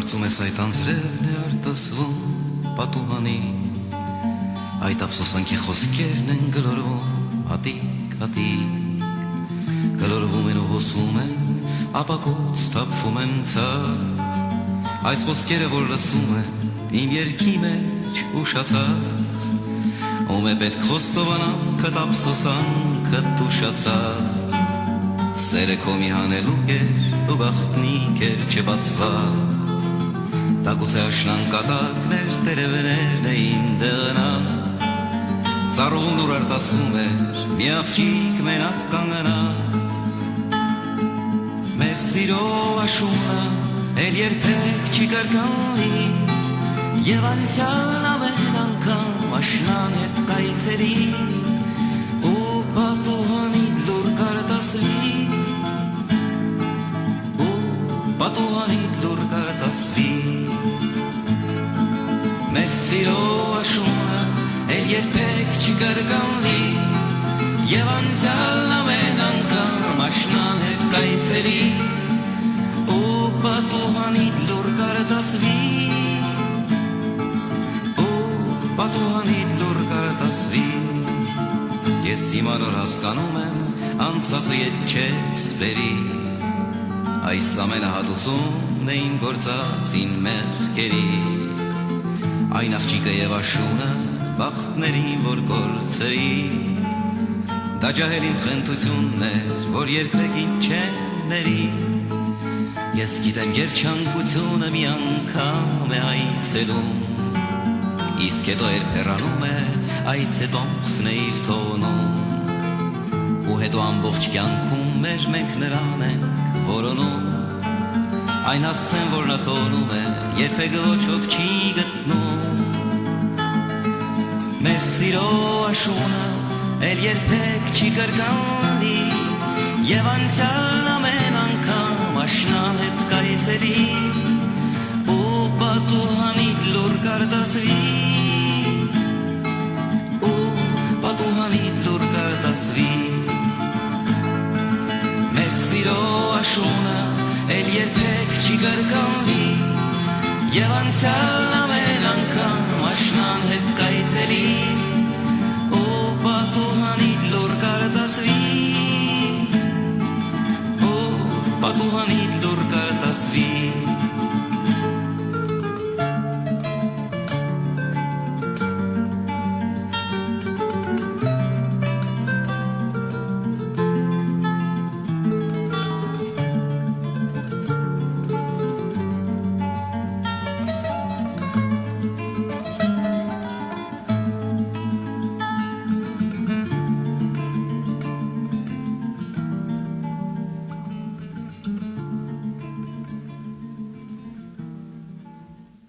Կարծում ես այդ անձրևն է արտասվում պատուհանի, այդ ափսոսանքի խոսքերն են գլորվում հատիկ, հատիկ, գլորվում են ու հոսում են, ապակոց թափվում են ցած, այս խոսքերը որ լսում են իմ երգի մեջ ուշացած, ում է պետք խոստովանամ քդ ափսոսանքդ ուշացած, սերը քո մի հանելուկ էր ու գաղտնիք էր չբացված, տակուց է աշնան կատակներ տերևներն էին դեղնած, ծառում դուր արտասում էր մի աղջիկ մենակ կանգնած, մեր սիրո աշունը էլ երբեք չի կրկնվի, և անցյալ ամեն անգամ աշնան հետ կայցերի ու պատուհանի լուր կարտասվի, պատուհանիդ լուր կարտասվի, մեր սիրո աշունը էլ երբեք չի կրկնվի, և անցյալ ամեն անգամ աշնան հետ կայցերի ու պատուհանիդ լուր կարտասվի, պատուհանիդ լուր կարտասվի, ես հիմա նոր հասկանում եմ անցածը ետ չես բերի, այս ամենը հատուցումն էին գործածին մեղքերի, այն աղջիկը և աշունը բախտներին որ կործերի, դա ջահելին խնդությունն էր, որ երբեկին չեն ների, ես գիտեմ երջանկությունը մի անգամ է այցելում, իսկ հետո երբ հեռանում է, այց է տոմսն է իր թողնում, ու հետո ամբողջ կյանքում մեր մենք նրան ենք որոնում, այն հասցեն որ նա թողնում է, երբեք ոչ ոք չի գտնում, մեր սիրո աշունը էլ երբեք չի կրկնվի, և անցյալ ամեն անգամ աշնան հետ կայցերի ու պատուհանիդ լուր կարտասվի, պատուհանիդ լուր կարտասվի, մեր սիրո աշունը էլ երբեք չի կրկնվի, և անցյալ